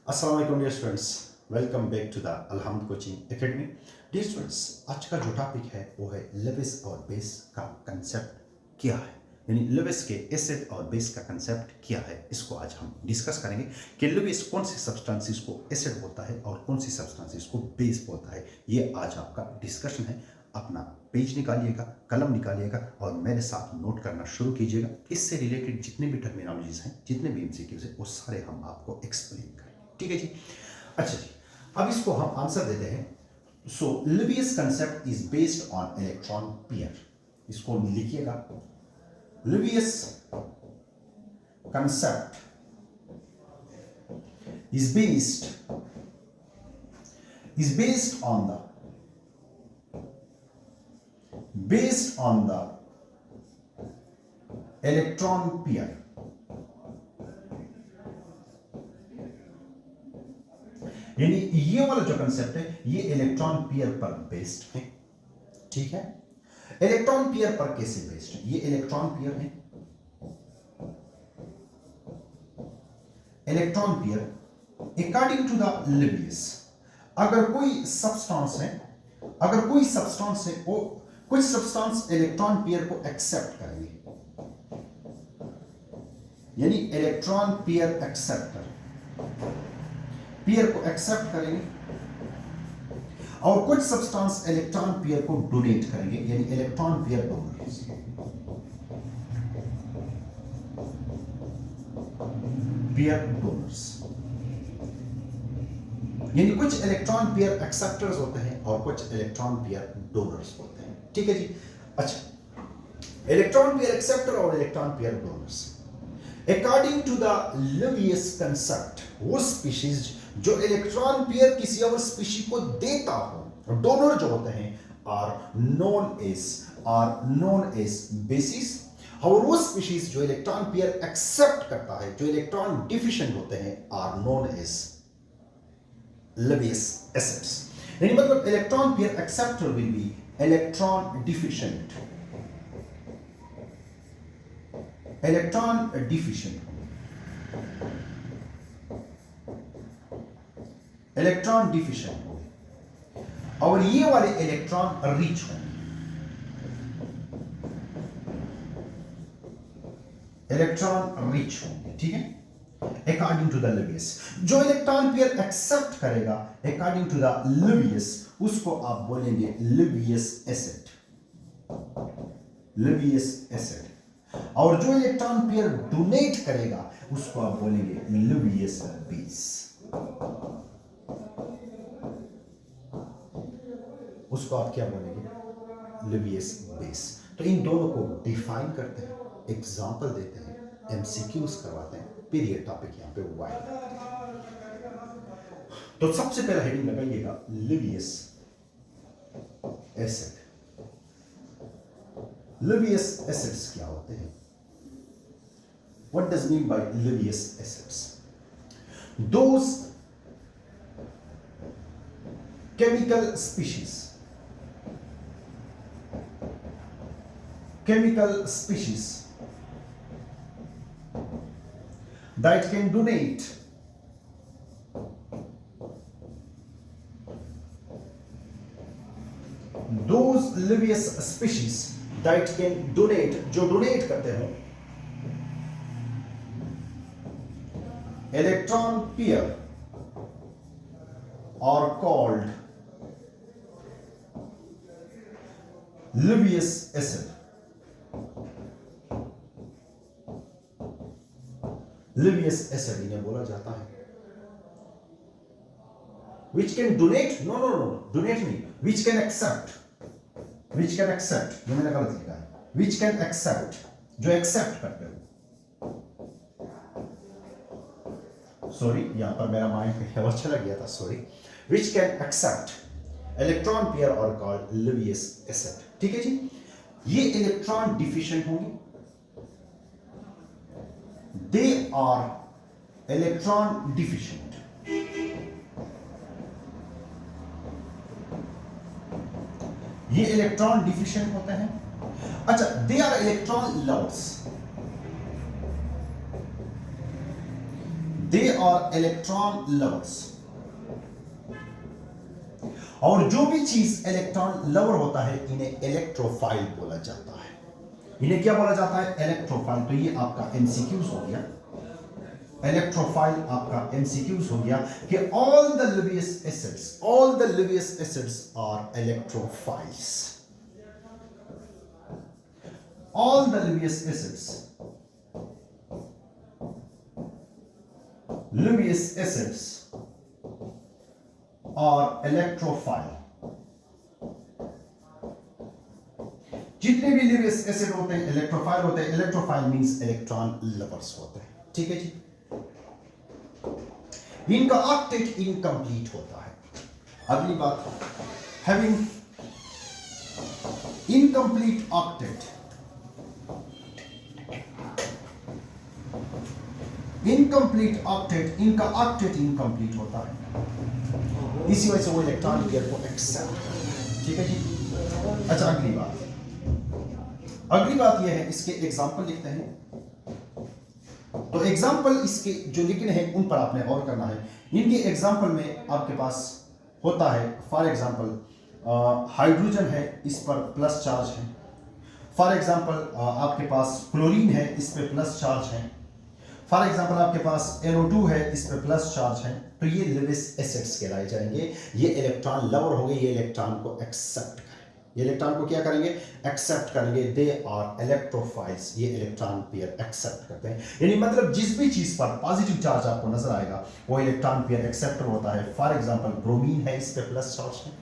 Assalamualaikum dear students, welcome back to the Alhamd Coaching Academy. Dear students, आज का जो topic है वो है लेविस और बेस का कंसेप्ट क्या है, यानी लेविस के एसिड और बेस का कंसेप्ट क्या है, इसको आज हम डिस्कस करेंगे कि लेविस कौन सी सब्सटेंसेस को एसिड बोलता है और कौन सी सब्सटेंसेस को बेस बोलता है। ये आज आपका डिस्कशन है। अपना पेज निकालिएगा, कलम निकालिएगा और मेरे साथ नोट करना शुरू कीजिएगा। इससे रिलेटेड जितने भी टर्मिनोलॉजीज हैं, जितने भी एमसीक्यूज हैं, वो सारे हम आपको एक्सप्लेन करेंगे। ठीक है जी। अच्छा जी, अब इसको हम आंसर देते हैं। So Lewis concept is based on electron pair. इसको लिखिएगा, Lewis concept is based on the electron pair. यानी ये वाला जो कंसेप्ट है ये इलेक्ट्रॉन पेयर पर बेस्ड है। ठीक है, इलेक्ट्रॉन पेयर पर कैसे बेस्ड है? ये इलेक्ट्रॉन पेयर है। Electron pair according to the Lewis, अगर कोई सब्सटेंस है वो कुछ सब्सटेंस इलेक्ट्रॉन पेयर को एक्सेप्ट करेंगे, यानी इलेक्ट्रॉन पेयर को एक्सेप्ट करेंगे और कुछ सब्सटेंस इलेक्ट्रॉन पेयर को डोनेट करेंगे, यानी इलेक्ट्रॉन पेयर डोनर्स। यानी कुछ इलेक्ट्रॉन पेयर एक्सेप्टर्स होते हैं और कुछ इलेक्ट्रॉन पेयर डोनर्स होते हैं। ठीक है जी। अच्छा, इलेक्ट्रॉन पेयर एक्सेप्टर और electron pair donors according to the Lewis concept, वो स्पीशीज जो इलेक्ट्रॉन पेयर किसी और स्पीशी को देता हो, डोनर जो होते हैं, आर नोन एज बेसिस। और वो स्पीशीज जो इलेक्ट्रॉन पेयर एक्सेप्ट करता है, जो इलेक्ट्रॉन डिफिशिएंट होते हैं, are known as Lewis acids. यानी मतलब electron pair acceptor will be electron deficient होंगे और ये वाले इलेक्ट्रॉन रिच होंगे। ठीक है, अकॉर्डिंग टू द लेविस। जो इलेक्ट्रॉन पेयर एक्सेप्ट करेगा अकॉर्डिंग टू द लेविस, उसको आप बोलेंगे लेविस एसिड। और जो इलेक्ट्रॉन पेयर डोनेट करेगा उसको आप बोलेंगे लेविस बेस। उसको आप क्या बोलेंगे? Lewis base. तो इन दोनों को डिफाइन करते हैं, एग्जांपल देते हैं, एमसीक्यूज करवाते हैं, फिर ये टॉपिक यहां पे वाइड। तो सबसे पहला हेडिंग लगाइएगा लेविस एसिड। लेविस एसिड्स क्या होते हैं? What does mean by levious acids? Those chemical species that can donate those levious species that can donate, जो डोनेट करते हैं electron pair, are called Lewis acid. Lewis acid इन्हें बोला जाता है। which can donate, no donate नहीं, which can accept, जो मैंने गलत लिखा है, which can accept, जो एक्सेप्ट करते हो। सॉरी, यहां पर मेरा माइंड कहीं और चला गया था, sorry. which can accept electron pair और कॉल्ड लेविस एसिड। ठीक है जी। ये इलेक्ट्रॉन डिफिशिएंट होंगे, दे आर इलेक्ट्रॉन डिफिशिएंट। ये इलेक्ट्रॉन डिफिशिएंट होते हैं। अच्छा, they are electron lovers. They are electron lovers. और जो भी चीज इलेक्ट्रॉन लवर होता है इन्हें इलेक्ट्रोफाइल बोला जाता है। इन्हें क्या बोला जाता है? इलेक्ट्रोफाइल। तो ये आपका एमसीक्यूज हो गया। इलेक्ट्रोफाइल आपका एमसीक्यूज हो गया कि all the Lewis acids are electrophiles. All the Lewis acids और इलेक्ट्रोफाइल। जितने भी लिवियस एसिड होते हैं इलेक्ट्रोफाइल होते हैं। इलेक्ट्रोफाइल मींस इलेक्ट्रॉन लवर्स होते हैं। ठीक है जी। इनका ऑक्टेट इनकम्प्लीट होता है। अगली बात, हैविंग इनकम्प्लीट ऑक्टेट, इनका ऑक्टेट इनकम्प्लीट होता है। इसी वजह से वो इलेक्ट्रॉन पेयर को एक्सेप्ट करते हैं। ठीक है जी। अच्छा, अगली बात यह है, इसके एग्जाम्पल लिखते हैं। तो एग्जाम्पल इसके जो लिखने हैं उन पर आपने गौर करना है। इनके एग्जाम्पल में आपके पास होता है, फॉर एग्जाम्पल हाइड्रोजन है, इस पर प्लस चार्ज है। फॉर एग्जाम्पल आपके पास क्लोरीन है, इस पर प्लस चार्ज है। फॉर एग्जाम्पल आपके पास NO2 है, इस पर प्लस चार्ज है। तो ये लिवियस एसिड्स कहलाए जाएंगे। ये इलेक्ट्रॉन लवर हो गए, ये इलेक्ट्रॉन को एक्सेप्ट करेंगे। ये इलेक्ट्रॉन को क्या करेंगे? एक्सेप्ट करेंगे। They are electrophiles. ये इलेक्ट्रॉन पेयर एक्सेप्ट करते हैं। यानी मतलब जिस भी चीज पर पॉजिटिव चार्ज आपको नजर आएगा वो इलेक्ट्रॉन पेयर एक्सेप्टर होता है। फॉर एग्जाम्पल ब्रोमीन है, इस पर प्लस चार्ज है,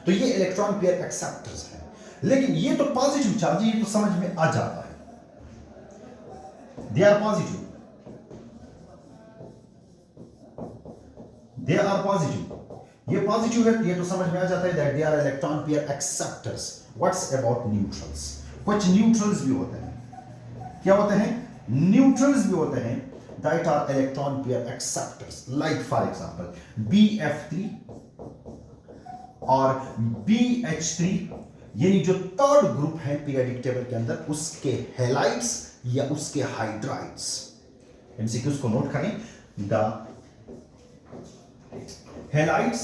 तो ये इलेक्ट्रॉन पेयर एक्सेप्टर्स है। लेकिन ये तो पॉजिटिव चार्ज, ये तो समझ में आ जाता है, they are positive, ये पॉजिटिव है, ये तो समझ में आ जाता है that they are electron pair acceptors. What's about neutrals? कुछ न्यूट्रल्स भी होते हैं। क्या होते हैं? न्यूट्रल्स भी होते हैं that are electron pair acceptors. Like for example BF3 और BH3, यानी जो थर्ड ग्रुप है पीरियोडिक टेबल के अंदर, उसके हैलाइड्स या उसके हाइड्राइड्स। एमसीक्यूज को नोट करें। The halides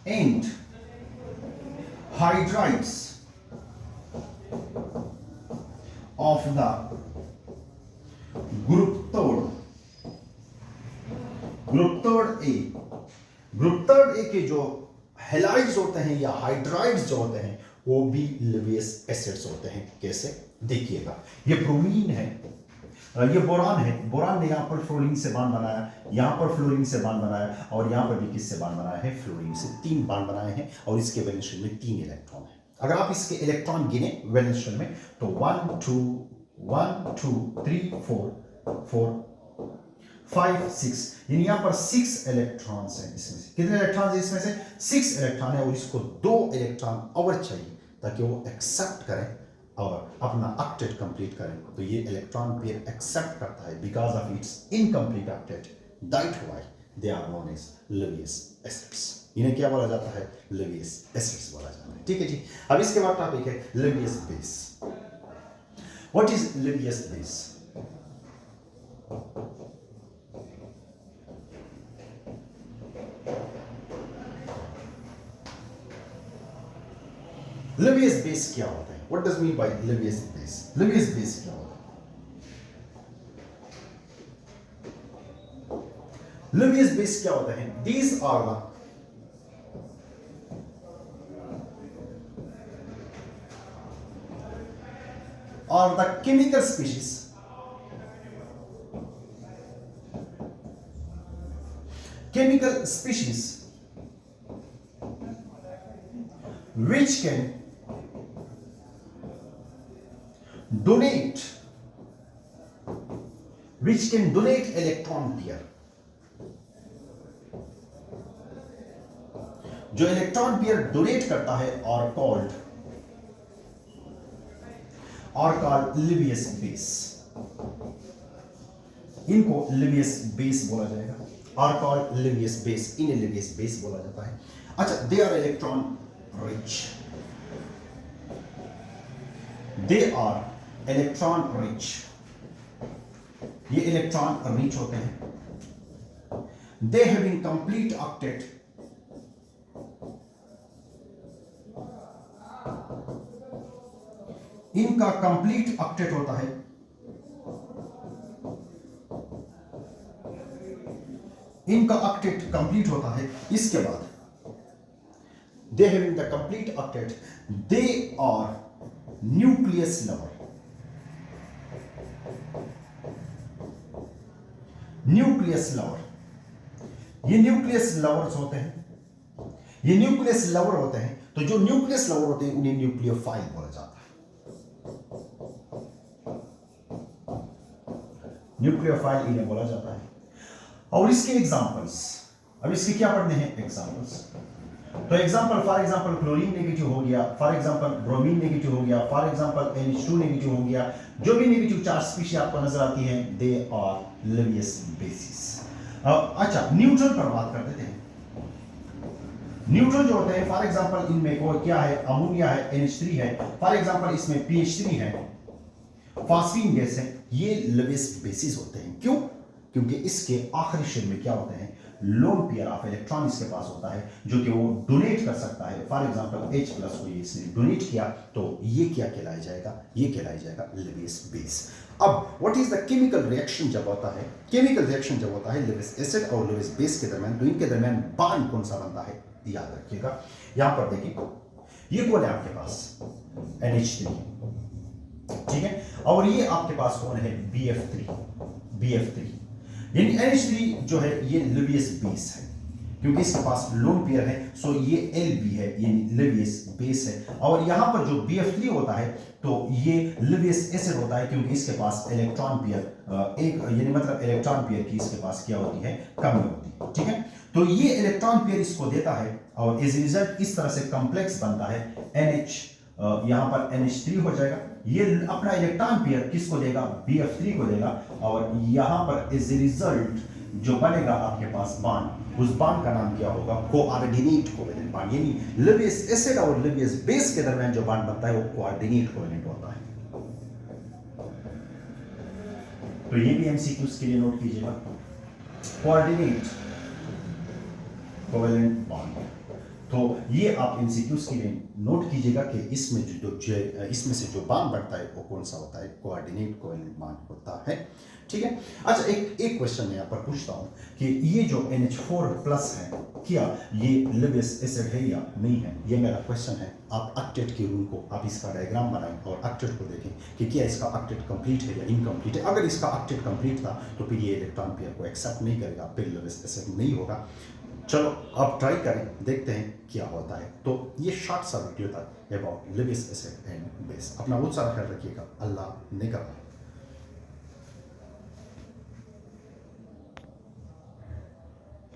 and hydrides of the group third A के जो हैलाइड्स होते हैं या हाइड्राइड्स जो होते हैं वो भी लिवियस एसिड्स होते हैं। कैसे? देखिएगा, ये ब्रोमीन है, ये बोरान है। बोरान ने यहां पर फ्लोरीन से बॉन्ड बनाया, यहां पर फ्लोरीन से बॉन्ड बनाया, और यहां पर भी किससे बॉन्ड बनाया है? फ्लोरीन से। 3 बॉन्ड बनाए हैं और इसके वैलेंस शेल में 3 इलेक्ट्रॉन है। अगर आप इसके इलेक्ट्रॉन गिने वैलेंस शेल में तो 1 2 3 4 5 6, यानी यहां पर 6 इलेक्ट्रॉन्स हैं। इसमें से कितने इलेक्ट्रॉन्स हैं? इसमें से 6 इलेक्ट्रॉन है, और इसको 2 इलेक्ट्रॉन और चाहिए ताकि वो एक्सेप्ट करें और अपना ऑक्टेट कंप्लीट करें। तो ये इलेक्ट्रॉन पेयर एक्सेप्ट करता है because of its incomplete octet. That why they are known as Lewis acids. इन्हें क्या बोला जाता है? लिवियस एसिड्स बोला जाता है। ठीक है जी। अब इसके बाद टॉपिक है Lewis base. What is Lewis base? Lewis base क्या होता है? What does mean by Lewis base? Lewis base क्या होता है? लिवियस बेस क्या होता है? These are the chemical species which can donate electron pair। जो इलेक्ट्रॉन पेयर डोनेट करता है और कॉल्ड लिवियस बेस। इनको लिवियस बेस बोला जाएगा, और कॉल्ड लिवियस बेस। इन्हें लिवियस बेस बोला जाता है। अच्छा, they are electron rich, they are electron rich ये इलेक्ट्रॉन रिच होते हैं, दे हैविंग कंप्लीट ऑक्टेट, इनका कंप्लीट ऑक्टेट होता है, इनका ऑक्टेट कंप्लीट होता है। इसके बाद they having the complete octet, they are nucleus lover, nucleus lover, ये न्यूक्लियस लवर्स होते हैं, ये न्यूक्लियस लवर होते हैं। तो जो न्यूक्लियस लवर होते हैं उन्हें न्यूक्लियोफाइल बोला जाता है, न्यूक्लियोफाइल इन्हें बोला जाता है। और इसके एग्जांपल्स, अब इसके क्या पढ़ने हैं एग्जांपल्स। तो example, for example chlorine negative हो गया, फॉर एग्जांपल ब्रोमीन नेगेटिव हो गया, फॉर एग्जांपल NH2 नेगेटिव हो गया। जो भी नेगेटिव चार्ज स्पीशीज आपको नजर आती है दे आर लिवियस बेसिस। अच्छा, न्यूट्रल पर बात कर देते हैं। न्यूट्रल जो होते हैं, फॉर एग्जांपल इनमें कोई क्या है, अमोनिया है, NH3 है, फॉर एग्जांपल इसमें PH3 है, फास्फीन गैस है, ये लिवियस बेसिस होते हैं। क्यों? क्योंकि इसके आखिरी शेल में क्या होते हैं, लोन पेयर ऑफ इलेक्ट्रॉन इसके पास होता है जो कि वो डोनेट कर सकता है। फॉर एग्जांपल H प्लस को ये इसने डोनेट किया तो ये क्या कहलाया जाएगा, ये कहलाया जाएगा लिवियस बेस। अब what is the chemical reaction जब होता है, केमिकल रिएक्शन जब होता है लिवियस एसिड और लिवियस बेस के दरमियान, तो इनके दरमियान बॉन्ड कौन सा बनता है याद रखिएगा। यहां पर देखिए, ये कौन है आपके पास NH3, ठीक है, और ये आपके पास कौन है BF3, यानी NH3 जो है ये लिवियस बेस है क्योंकि इसके पास लोन पेयर है, सो ये Lb है, यानी लिवियस बेस है। और यहां पर जो BF3 होता है तो ये लिवियस एसिड होता है क्योंकि इसके पास इलेक्ट्रॉन पेयर एक, यानी मतलब इलेक्ट्रॉन पेयर की इसके पास क्या होती है, कमी होती है, ठीक है। तो ये इलेक्ट्रॉन पेयर इसको देता है और इस रिजल्ट इस तरह से कॉम्प्लेक्स बनता है NH, यहां पर NH3 हो जाएगा, ये अपना इलेक्ट्रॉन पेयर किसको देगा, BF3 को देगा, और यहां पर इस रिजल्ट जो बनेगा आपके पास बॉन्ड, उस बॉन्ड का नाम क्या होगा, कोऑर्डिनेट कोवेलेंट बॉन्ड। यानी लिवियस एसिड और लिवियस बेस के दरमियान जो बॉन्ड बनता है वो कोऑर्डिनेट कोवेलेंट होता है। तो ये भी एमसीक्यूज के लिए नोट कीजिएगा, कोऑर्डिनेट कोवेलेंट बॉन्ड। तो ये आप एमसीक्यूज के लिए नोट कीजिएगा कि इसमें इसमें से जो बॉन्ड बनता है वो कौन सा होता है, कोऑर्डिनेट कोवेलेंट बॉन्ड होता है, ठीक है। अच्छा, एक क्वेश्चन मैं यहाँ पर पूछता हूँ कि ये जो NH4 प्लस है क्या ये लिवियस एसिड है या नहीं है, ये मेरा क्वेश्चन है। आप ऑक्टेट के रूल को, आप इसका डायग्राम बनाएं और ऑक्टेट को देखें कि क्या इसका ऑक्टेट कंप्लीट है या इनकम्प्लीट है। अगर इसका ऑक्टेट कंप्लीट था तो फिर ये इलेक्ट्रॉन पेयर को एक्सेप्ट नहीं करेगा, फिर लिवियस एसिड नहीं होगा। चलो आप ट्राई करें, देखते हैं क्या होता है। तो ये शॉर्ट सा वीडियो था अबाउट लिवियस एसिड एंड बेस। अपना बहुत सारा ख्याल रखिएगा, अल्लाह ने कहा।